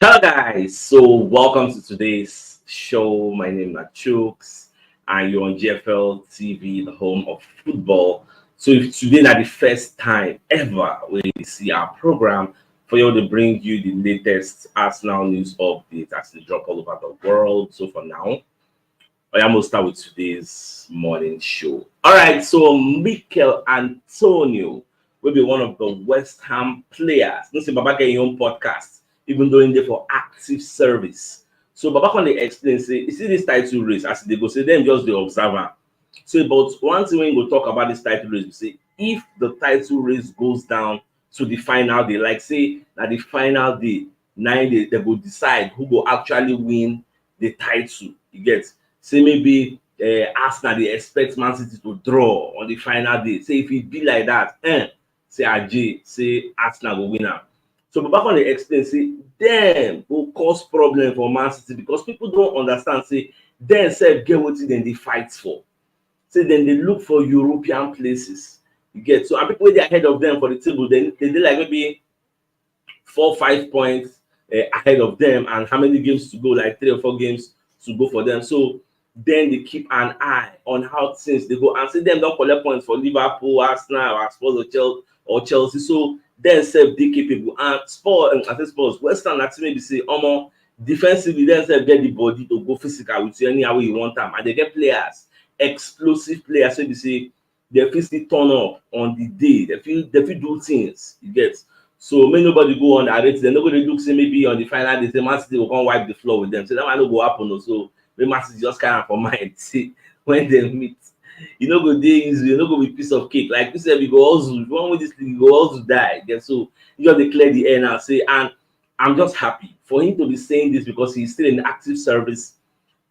Hello guys, so welcome to today's show. My name is CHUKS and you're on GFL TV, the home of football. So if today is the first time ever we see our program for you to bring you the latest Arsenal news updates as they drop all over the world. So for now, I am going to start with today's morning show. All right, so Mikel Antonio will be one of the West Ham players. No say Baba get your own podcast, even though in there for active service. So Baba can they explain say, you see this title race as they go say them just the observer. So but one thing when you go talk about this title race, you say if the title race goes down to the final day, like say that the final day, 9 days, they will decide who will actually win the title. You get say maybe Arsenal they expect Man City to draw on the final day. Say if it be like that, say AJ say Arsenal will win am. So Baba come dey explain say dem go cause problem for Man City because people don't understand say dem sef get wetin dem dey fight for. Say dem dey look for European places. You get so and people wey dey ahead of dem for the table dem dey like maybe 4 5 points ahead of them, and how many games to go, like 3 or 4 games to go for them. So then they keep an eye on how things they go and see them don't collect points for Liverpool, Arsenal, or Spurs or Chelsea. So then self they capable and Spurs, I say Spurs, West Ham that maybe say defensively then self get the body to go physical with you anyhow you want them, and they get players, explosive players. So they say they physically turn up on the day, they feel do things. You get so may nobody go on that rate. They're not going to look say maybe on the final day, say Man City will come wipe the floor with them. So that might not go happen also. Maybe Man City just kind of for mind. See when they meet. You know go day easy, you know go be piece of cake. Like we said, we go also one with this league, we go also die. Then so you just declare the air now. Say and I'm just happy for him to be saying this because he's still in active service.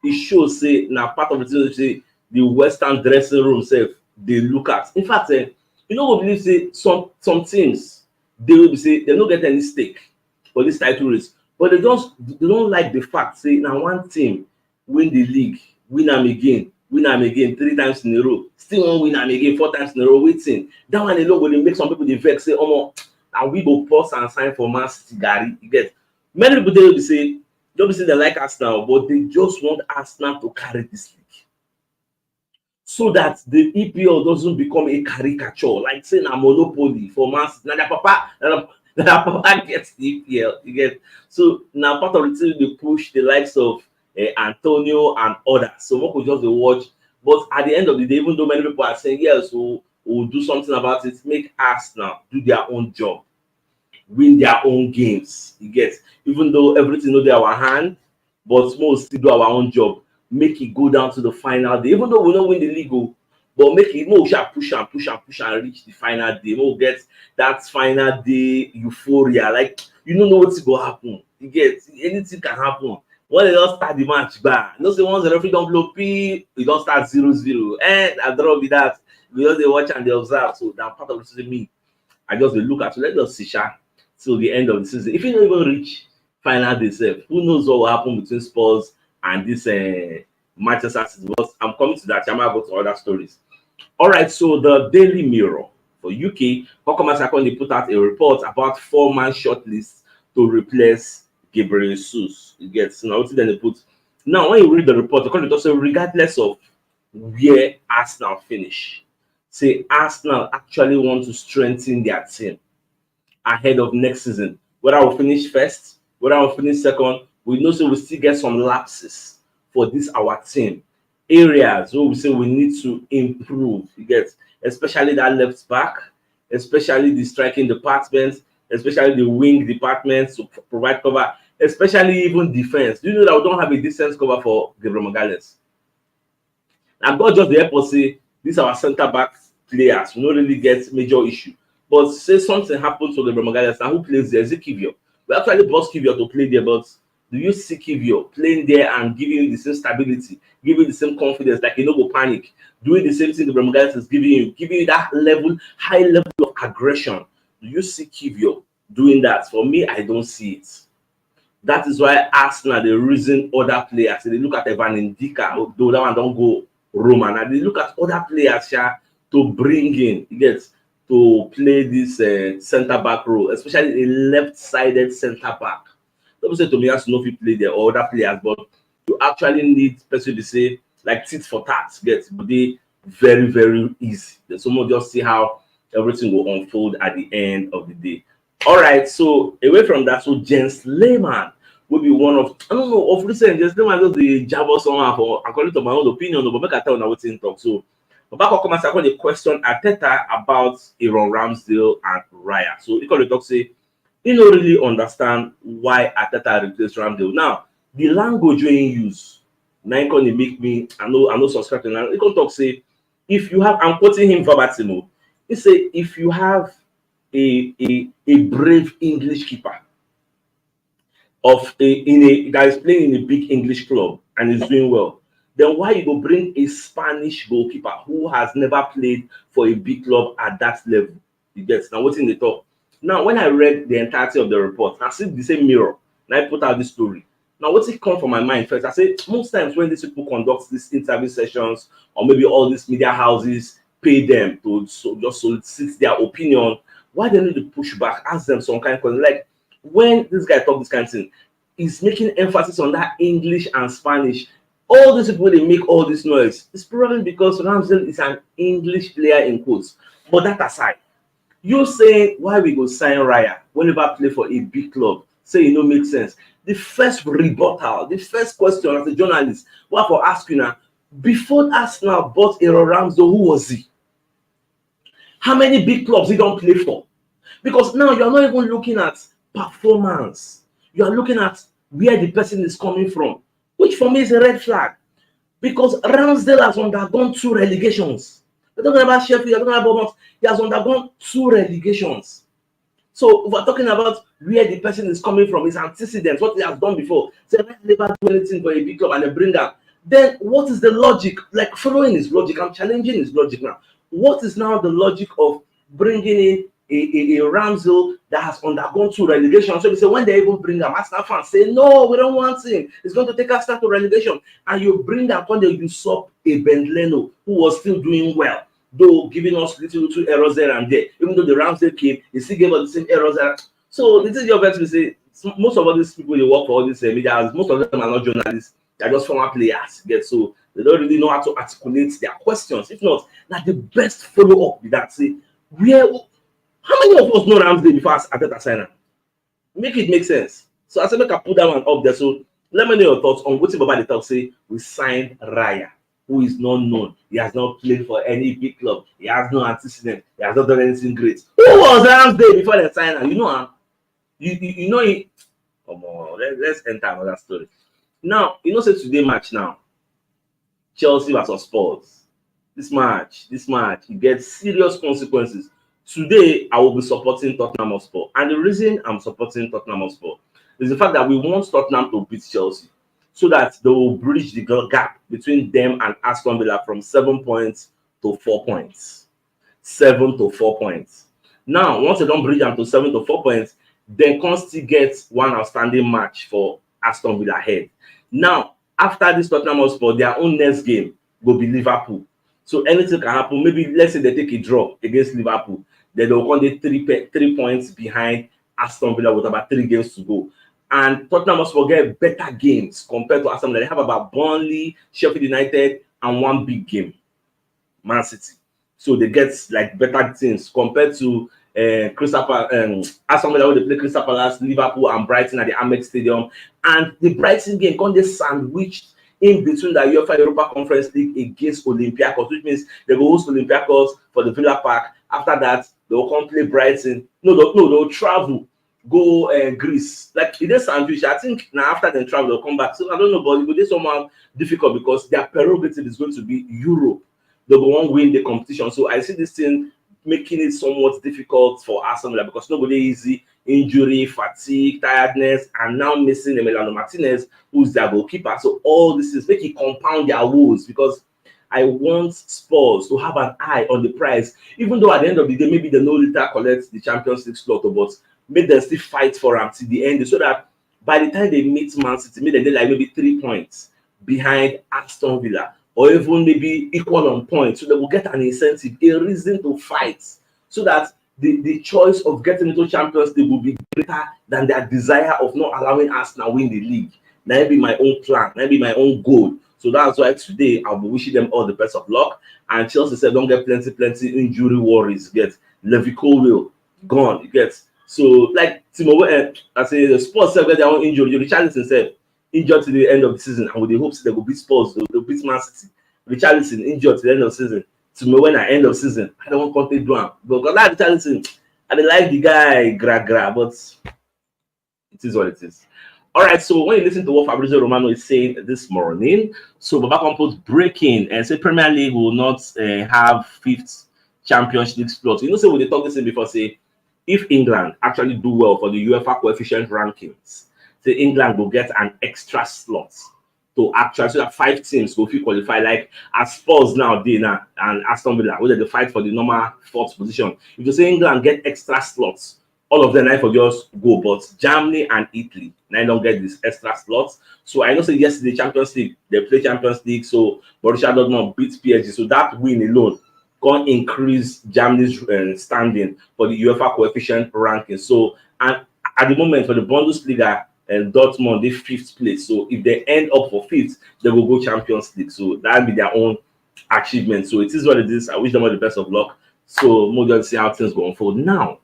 It shows say now part of the thing say the Western dressing room self they look at. In fact, you know what believe say some things they will be say they don't get any stake for this title race, but they don't like the fact say now one team win the league, win am again 3 times in a row, still won't win am again 4 times in a row. Waiting that one alone will make some people dey vex say and we go pause and sign for Man City Gary. You get many people they will be say don't be say they like Arsenal, but they just want Arsenal to carry this league so that the EPL doesn't become a caricature, like saying a monopoly for Man City. Now their papa, now their papa gets the EPL. You get so now part of the team they push the likes of Antonio and others. So one could just watch. But at the end of the day, even though many people are saying yes, we'll do something about it, make Arsenal do their own job, win their own games. You get even though everything know they our hand, but most still do our own job. Make it go down to the final day, even though we don't win the league, but make it more shall push and reach the final day. More get that final day euphoria. Like you don't know what's going to happen. You get anything can happen. When they don't start the match, you know, say once the referee don't blow P, you don't start 0-0. And I don't be that because they watch and they observe. So that part of the season, me, I just will look at. So let us see till the end of the season. If you don't even reach final day, who knows what will happen between Spurs and this Manchester City. But I'm coming to that. I'm going to go to other stories. All right, so the Daily Mirror for UK, they put out a report about 4-man shortlist to replace Gabriel Jesus. You get now then they put. Now, when you read the report, they say regardless of where Arsenal finish, say Arsenal actually want to strengthen their team ahead of next season. Whether we finish first, whether we finish second, we know so we still get some lapses for this our team. Areas where we say we need to improve. You get especially that left back, especially the striking department, especially the wing department to provide cover, especially even defense. Do you know that we don't have a decent cover for Gabriel Magalhaes? And God just the help us say these are our centre back players. We don't really get major issue. But say something happens to Gabriel Magalhaes, and who plays there? Zirkzee. We actually brought Kivio to play there, but do you see Kivio playing there and giving you the same stability, giving you the same confidence, like you no go panic, doing the same thing the Gabriel is giving you that level, high level of aggression? Do you see Kivio doing that? For me, I don't see it. That is why Arsenal they reason other players. They look at Evan Ndika, though that one don't go Roman, and they look at other players to bring in. You get to play this centre back role, especially a left-sided centre back. Don't say Tomiyasu no fit play there or other players, but you actually need person to say like tit for tat. Get they very very easy. Then someone just see how everything will unfold at the end of the day. All right, so away from that, so Jens Lehmann will be one of I don't know of recent Jens Lehmann just the jabber someone for according to my own opinion, but make I tell you now wetin talk. So Baba come and second the question Arteta about Aaron Ramsdale and Raya. So he call the talk say he don't really understand why Arteta replaced Ramsdale. Now the language wey he use na him come dey make me I know subscribe to now. He come talk say if you have I'm quoting him verbatim o. He say if you have a brave English keeper of a that is playing in a big English club and is doing well, then why you go bring a Spanish goalkeeper who has never played for a big club at that level? You get now what's in the talk. Now, when I read the entirety of the report, I see the same mirror, and I put out this story. Now, what's it come from my mind first? I say most times when these people conduct these interview sessions, or maybe all these media houses pay them to just solicit their opinion, why they need to push back, ask them some kind of question. Like when this guy talk this kind of thing, he's making emphasis on that English and Spanish. All these people they make all this noise. It's probably because Ramsdale is an English player in quotes. But that aside, you saying why we go sign Raya whenever play for a big club, say it no make sense. The first rebuttal, the first question as a journalist, what for ask you now, before Arsenal bought Aaron Ramsdale, who was he? How many big clubs he don't play for? Because now you are not even looking at performance. You are looking at where the person is coming from, which for me is a red flag. Because Ramsdale has undergone 2 relegations. We're talking about Sheffield, we're talking about Bournemouth. He has undergone 2 relegations. So if we're talking about where the person is coming from, his antecedents, what he has done before, say never do anything for a big club and they bring up. Then what is the logic? Like following his logic, I'm challenging his logic now. What is now the logic of bringing in a Ramsdale that has undergone 2 relegations? So we say when they even bring him, Arsenal fans say no, we don't want him. It's going to take us to relegation, and you bring them when they usurp a Ben Leno who was still doing well, though giving us little errors there and there. Even though the Ramsdale came, he still gave us the same errors there. So this is your best to say. Most of all these people they work for all these media, most of them are not journalists. They're just former players. Get so they don't really know how to articulate their questions. If not, like the best follow up with that say where. How many of us know Ramsdale before Arteta sign him? Make it make sense. So I said, make I put that one up there. So let me know your thoughts on what Baba the talk say. We signed Raya, who is not known. He has not played for any big club. He has no antecedent. He has not done anything great. Who was Ramsdale before they signed him? You know him. You know it. Come on, let's enter another story. Now, you know, say today match now. Chelsea versus Spurs. This match, it gets serious consequences. Today, I will be supporting Tottenham Hotspur. And the reason I'm supporting Tottenham Hotspur is the fact that we want Tottenham to beat Chelsea so that they will bridge the gap between them and Aston Villa from 7 points to 4 points. 7 to 4 points. Now, once they don't bridge them to 7 to 4 points, then Consti gets one outstanding match for Aston Villa ahead. Now, after this Tottenham Hotspur, their own next game will be Liverpool. So anything can happen. Maybe let's say they take a draw against Liverpool. Then they'll come 3 points behind Aston Villa with about 3 games to go. And Tottenham must forget better games compared to Aston Villa. They have about Burnley, Sheffield United, and one big game, Man City. So they get like better things compared to Aston Villa where they play Crystal Palace, Liverpool, and Brighton at the Amex Stadium. And the Brighton game can they sandwiched in between the UEFA Europa Conference League against Olympiacos, which means they will host Olympiacos for the Villa Park. After that, they will come play Brighton. They'll travel, go Greece. Like it is sandwich. I think now after they travel, they'll come back. So I don't know, but it will be somehow difficult because their prerogative is going to be Europe. They will want to win the competition. So I see this thing making it somewhat difficult for Aston Villa because nobody easy. Injury, fatigue, tiredness, and now missing Emiliano Martinez, who's their goalkeeper. So all this is making compound their woes because I want Spurs to have an eye on the prize, even though at the end of the day, maybe they no later collect the Champions League slot, but make them still fight for them till the end, so that by the time they meet Man City, maybe they like maybe 3 points behind Aston Villa, or even maybe equal on points, so they will get an incentive, a reason to fight, so that the choice of getting into Champions League will be greater than their desire of not allowing Arsenal win the league. That be my own plan, that be my own goal. So that's why today I'll be wishing them all the best of luck. And Chelsea said don't get plenty injury worries. Get Levi Colwill gone. You get so like Timo, I say the Spurs said their own injury. Richarlison said injured to the end of the season, and with the hopes they will beat Spurs, they'll beat Man City. Richarlison injured to the end of the season. Timo at end of season, I don't want Conte do him because that Richarlison, I don't like the guy gra, but it is what it is. All right, so when you listen to what Fabrizio Romano is saying this morning, so Baba Compost breaking and say Premier League will not have fifth Champions League slot. You know, so when they talk this thing before, say if England actually do well for the UEFA coefficient rankings, say England will get an extra slot to actually so that 5 teams will feel qualify. Like as Spurs now, Dana and Aston Villa, whether they fight for the normal 4th position. If you say England get extra slots, all of them I for just go, but Germany and Italy now don't get these extra slots. So I know say yesterday Champions League, they play Champions League, so Borussia Dortmund beat PSG. So that win alone can increase Germany's standing for the UEFA coefficient ranking. So and at the moment for the Bundesliga and Dortmund, they 5th place. So if they end up for 5th, they will go Champions League. So that'll be their own achievement. So it is what it is. I wish them all the best of luck. So we'll just see how things go unfold. Now,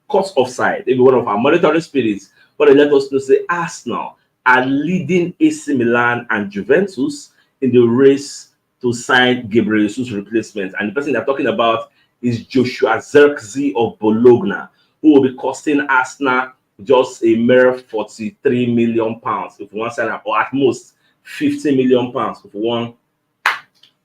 caught offside. Maybe one of our monitoring spirits, but they let us know say Arsenal are leading AC Milan and Juventus in the race to sign Gabriel Jesus' replacement. And the person they're talking about is Joshua Zirkzee of Bologna, who will be costing Arsenal just a mere £43 million if one sign up, or at most £50 million if one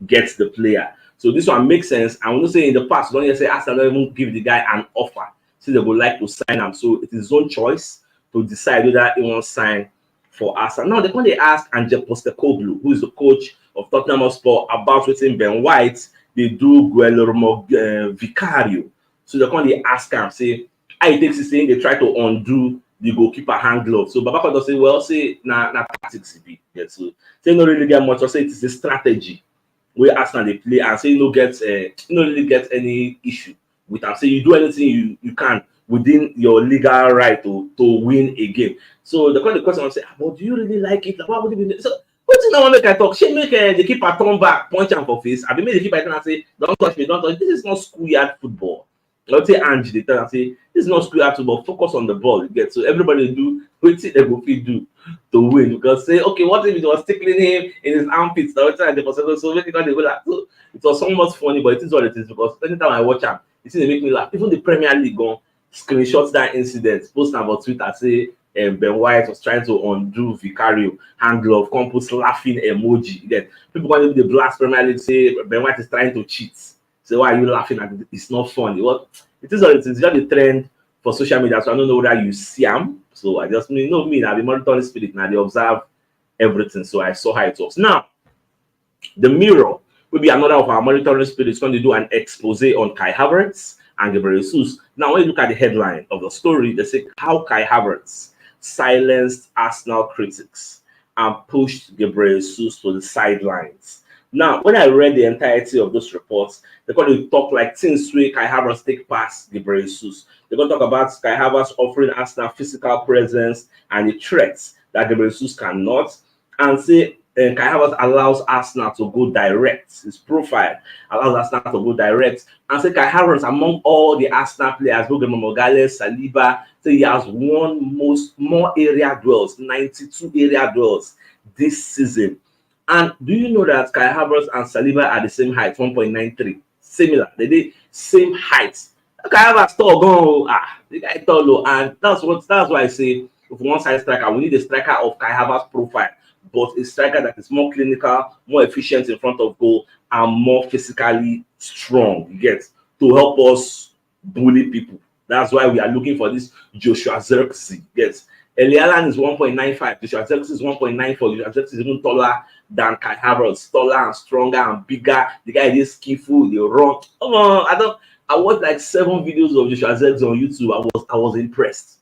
gets the player. So this one makes sense. And when you say in the past, don't you say Arsenal don't even give the guy an offer, so they would like to sign him. So it is his own choice to decide whether he wants to sign for Arsenal. Now, when they ask Ange Postecoglou, who is the coach of Tottenham Hotspur, about waiting Ben White, they do Guillermo Vicario. So they ask him, say, I take saying they try to undo the goalkeeper hand glove. So Babako does say, well, say na tactics be. Yeah, so say no really get much. Or say it is a strategy where Arsenal they play and say you no really get any issue with them. Say you do anything you can within your legal right to win a game. So the question will say, but do you really like it? Why would you be so? What's in that make I talk? She make the keeper turn back, punch him for face. I be make the keeper and say, don't touch me, don't touch. This is not schoolyard football. Let's say Angie, they tell and say, this is not schoolyard football. Focus on the ball. You get so everybody do what they go do to win. Because say, okay, what if it was tickling him in his armpits? So make it go like so. It was somewhat funny, but it is what it is. Because anytime I watch him, it seems to make me laugh. Even the Premier League go screenshots that incident, post about Twitter, say Ben White was trying to undo Vicario hand glove, come put laughing emoji. Then people going to the blast Premier League say Ben White is trying to cheat. So why are you laughing at it? It's not funny. What it is, it's just a trend for social media. So I don't know whether you see them. So I just me, I be monitoring spirit now. They observe everything. So I saw how it was. Now, the Mirror will be another of our monitoring spirits going to do an expose on Kai Havertz and Gabriel Jesus. Now, when you look at the headline of the story, they say how Kai Havertz silenced Arsenal critics and pushed Gabriel Jesus to the sidelines. Now, when I read the entirety of those reports, they're going to talk like things where Kai Havertz take past Gabriel Jesus. They're going to talk about Kai Havertz offering Arsenal physical presence and the threats that Gabriel Jesus cannot, and say Kai Havertz allows Arsenal to go direct. His profile allows Arsenal to go direct. And say Kai Havertz, among all the Arsenal players, Morales, Saliba, say he has won more area duels, 92 area duels this season. And do you know that Kai Havertz and Saliba are the same height, 1.93, similar. They did same height. Kai Havertz tall, go the guy tall low, and that's why I say if one side striker, we need a striker of Kai Havertz profile, but a striker that is more clinical, more efficient in front of goal, and more physically strong. You get to help us bully people. That's why we are looking for this Joshua Zirkzee. Yes, Elialan is 1.95. Joshua Zirkzee is 1.94. Joshua Zirkzee is even taller than Kai Havertz, taller and stronger and bigger. The guy is skillful. They run. I watched like 7 videos of Joshua Zirkzee on YouTube. I was impressed.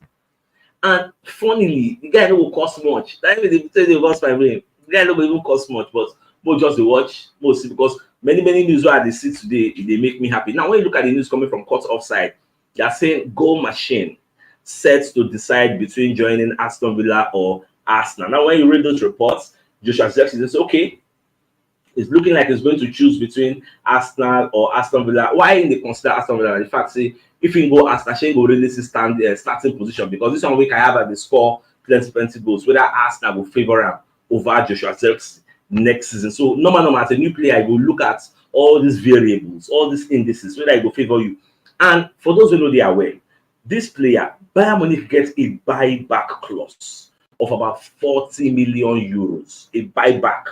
And funnily, the guy will cost much. That means they say they cost 5 million. The guy don't even cost much, but more just the watch, mostly because many news where they see today, they make me happy. Now, when you look at the news coming from Court Offside, They are saying goal machine set to decide between joining Aston Villa or Arsenal. Now, when you read those reports, Joshua Zirkzee says, okay, it's looking like it's going to choose between Arsenal or Aston Villa. Why they consider Aston Villa? In fact, say if you go Arsenal, she go really stand starting position, because this one week I have at the score plenty goals. Whether Arsenal will favor him over Joshua Zirkzee next season. So normal as a new player, I will look at all these variables, all these indices, whether I will favor you. And for those who know they are aware, this player, Bayern Munich gets a buyback clause of about 40 million euros, a buyback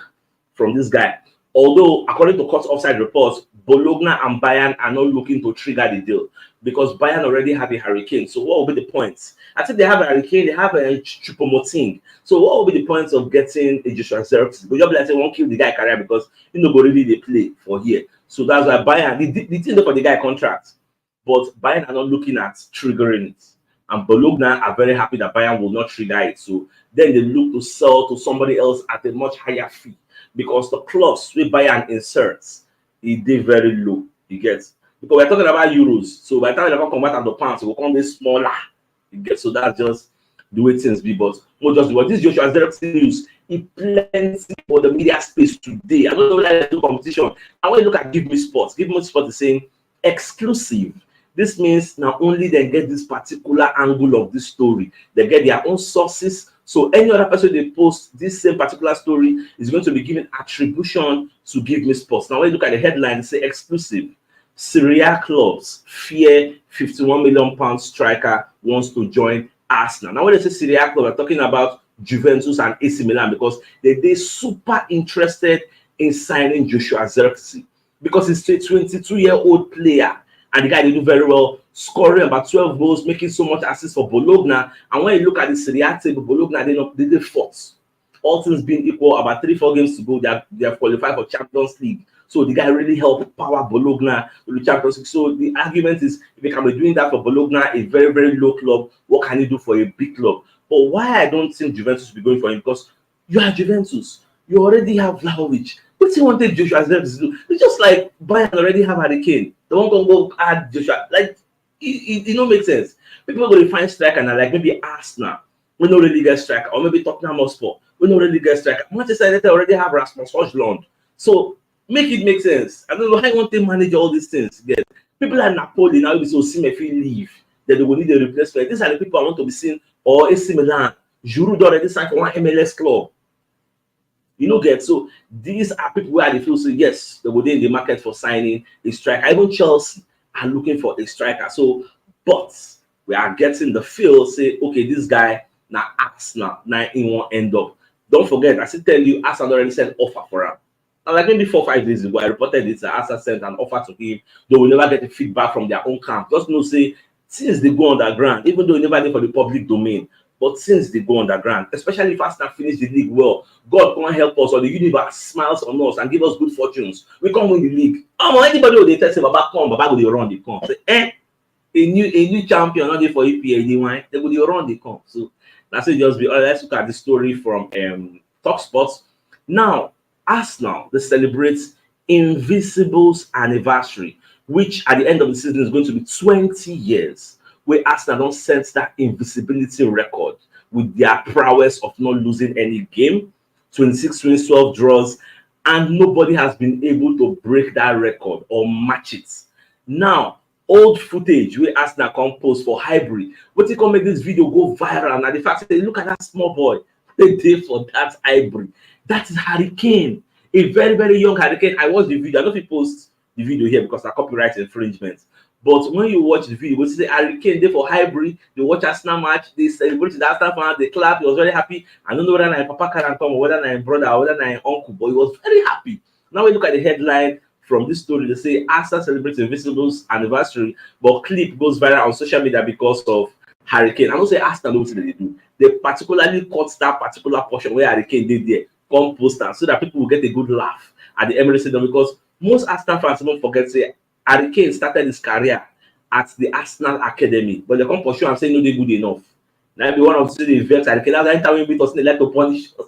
from this guy. Although, according to CHUKS offside reports, Bologna and Bayern are not looking to trigger the deal because Bayern already have a Hurricane. So what will be the points? I think they have a Hurricane, they have a Choupo-Moting. So what will be the points of getting a Joshua Zirkzee? But you'll be like, say, won't kill the guy career because you know, really they play for here. So that's why Bayern, they didn't for the guy contract. But Bayern are not looking at triggering it. And Bologna are very happy that Bayern will not trigger it. So then they look to sell to somebody else at a much higher fee, because the clause we Bayern inserts, it did very low. You get, because we're talking about euros. So by the time they convert to pounds, it will come this smaller. You get, so that's just the way things be. But not just what this Joshua Zirkzee news, it plenty for the media space today. I don't know whether they do competition. And when you look at Give Me Sports is saying exclusive. This means not only they get this particular angle of this story, they get their own sources. So any other person they post this same particular story is going to be given attribution to Give Me Sports. Now when you look at the headline, say exclusive. Syria clubs fear 51 million pound striker wants to join Arsenal. Now when they say Syria club, we're talking about Juventus and AC Milan, because they're super interested in signing Joshua Zirkzee, because he's a 22-year-old player. And the guy did do very well, scoring about 12 goals, making so much assists for Bologna. And when you look at the Serie A table, Bologna they did fourth. All things being equal, about 3-4 games to go, they have qualified for Champions League. So the guy really helped power Bologna to the Champions League. So the argument is, if he can be doing that for Bologna, a very, very low club, what can he do for a big club? But why I don't think Juventus will be going for him? Because you are Juventus. You already have Vlahovic. What do you want Joshua Zirkzee to do? It's just like Bayern already have Hurricane. They won't go add Joshua. Like, it don't make sense. People are going to find striker and like maybe Arsenal. We don't really get striker. Or maybe Tottenham Hotspur. We don't really get striker. Manchester United already have Rasmus Højlund. So make it make sense. I don't know how you want to manage all these things. Again. People like Napoli now will see Messi leave. Then they will need a replacement. These are the people I want to be seen. Or AC Milan. Giroud already signed for one MLS club. You know, get, so these are people where they feel, so yes, they will be in the market for signing a striker. Even Chelsea are looking for a striker. So, but we are getting the feel, say, okay, this guy now Arsenal, now in one end up. Don't forget, I still tell you, Arsenal already sent offer for him. And like maybe 4 or 5 days ago, I reported it. Arsenal sent an offer to him. They will never get the feedback from their own camp. Just know, say, since they go underground, even though they never did for the public domain. But since they go underground, especially if Arsenal finish the league well, God can't help us, or the universe smiles on us and give us good fortunes. We can't win the league. Anybody will tell say, Baba come, Baba will run the come. Say, a new champion, not there for EPL, they will run the come. So that's it. Just be. Let's look at the story from Talk Sports. Now, Arsenal they celebrate Invincibles anniversary, which at the end of the season is going to be 20 years. Where Arsenal don't set that invisibility record with their prowess of not losing any game, 26 wins, 12 draws, and nobody has been able to break that record or match it. Now, old footage where Arsenal come post for Highbury, but they can make this video go viral, and the fact that look at that small boy, they did for that Highbury. That is Hurricane, a very, very young Hurricane. I watched the video. I don't know if he post the video here because of copyright infringement. But when you watch the video, you see Hurricane there for Highbury, they watch Arsenal match, they celebrated the Arsenal fan, they clap, he was very happy. I don't know whether my papa can come or whether my brother or whether my uncle, but he was very happy. Now we look at the headline from this story, they say Arsenal celebrates Invincibles anniversary, but clip goes viral on social media because of Hurricane. I don't say Arsenal knows what they do. They particularly cut that particular portion where Hurricane did there, come post that so that people will get a good laugh at the Emirates Stadium, because most Arsenal fans don't forget say Hurricane started his career at the Arsenal Academy, but they come for sure and say no, they're good enough. Now be one of the vex Hurricane. That's anytime we beat us, they like to punish us.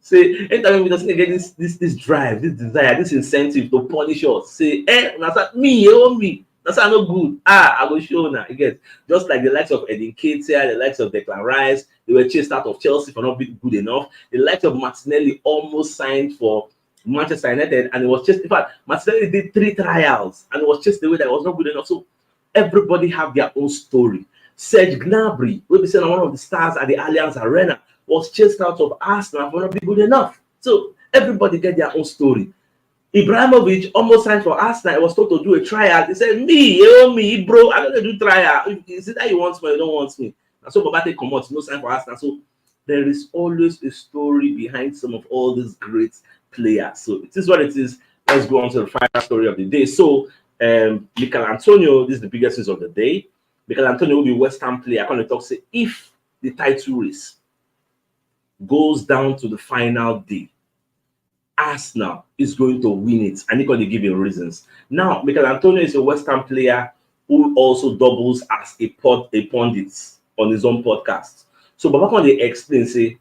Say anytime we beat us, they get this drive, this desire, this incentive to punish us. Say, that's like me, me. That's not good. I will show now. Again, just like the likes of Edin Ketia, the likes of Declan Rice, they were chased out of Chelsea for not being good enough. The likes of Martinelli almost signed for Manchester United, and it was just, in fact, Martinelli did 3 trials and it was just the way that it was not good enough. So everybody have their own story. Serge Gnabry, will be saying one of the stars at the Allianz Arena, was chased out of Arsenal for not being good enough. So everybody get their own story. Ibrahimovic almost signed for Arsenal. He was told to do a trial. He said, me, bro, I'm going to do trial. Is it that you want me or you don't want me? And so Babate come out, no sign for Arsenal. So there is always a story behind some of all these great players. So it is what it is. Let's go on to the final story of the day. So Michael Antonio, this is the biggest news of the day. Michael Antonio will be West Ham player. I can talk, say, if the title race goes down to the final day, Arsenal is going to win it, and they're going to give you reasons. Now, Michael Antonio is a West Ham player who also doubles as a pundit on his own podcast. So, Baba can they explain, say,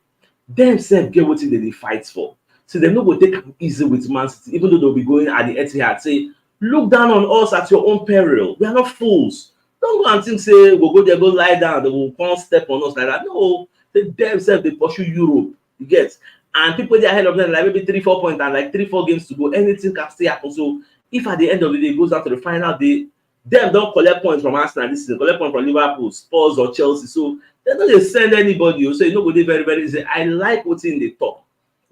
themselves get what they fight for. So, they're not going to take it easy with Man City, even though they'll be going at the Etihad. Say, look down on us at your own peril. We are not fools. Don't go and think, say, we'll go there, go lie down, they will come step on us like that. No, they themselves, they pursue Europe. You get. And people they ahead of them, like maybe 3-4 points and like 3-4 games to go. Anything can still happen. So if at the end of the day it goes down to the final day, them don't collect points from Arsenal this season, collect points from Liverpool, Spurs or Chelsea. So they don't just send anybody. So you know what they very, very easy. I like what's in the talk.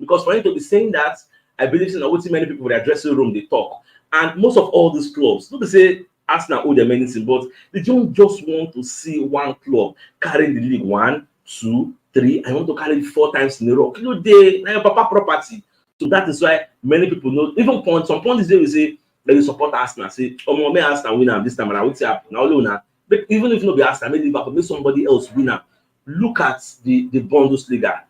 Because for him to be saying that, I believe in what many people in their dressing room they talk. And most of all these clubs, don't say Arsenal owe them anything, but they don't just want to see one club carry the league 1, 2, 3. I want to carry it 4 times in a row. You know, they papa property. So that is why many people know. Even some point they will say they will support Arsenal. Say, oh, may Arsenal win this time, and I will say now. But even if not be Arsenal, maybe Liverpool, may somebody else win. Look at the Bundesliga.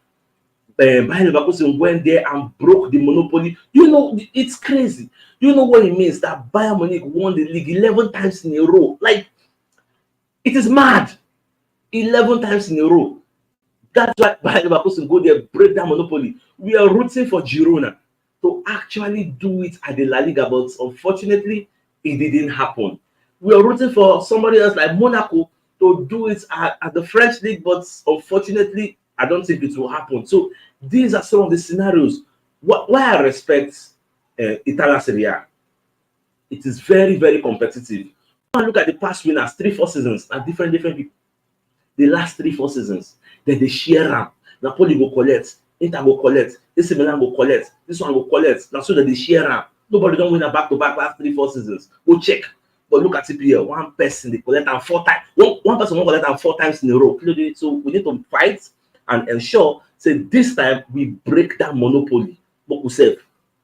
Bayern Leverkusen went there and broke the monopoly. You know, it's crazy. You know what it means that Bayern Munich won the league 11 times in a row. Like, it is mad. 11 times in a row. That's why Bayern Leverkusen go there, break that monopoly. We are rooting for Girona to actually do it at the La Liga, but unfortunately, it didn't happen. We are rooting for somebody else like Monaco to do it at the French league, but unfortunately, I don't think it will happen. So these are some of the scenarios. Why I respect Italian Serie A. It is very, very competitive. Look at the past winners, 3-4 seasons, and different people. The last 3-4 seasons, then they share them. Napoli go collect, Inter go collect, AC Milan go collect, this one go collect. Now so that they share them. Nobody don't win a back-to-back last 3-4 seasons. Go check. But look at CPL, one person they collect them 4 times. One person will collect them 4 times in a row. So we need to fight and ensure, say this time we break that monopoly. But we say,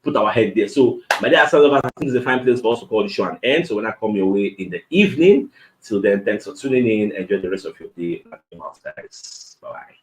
put our head there. So my dear Arsenal lovers, I think it's a fine place for us to call the show an end. So when I come your way in the evening, till then, thanks for tuning in. Enjoy the rest of your day. Bye.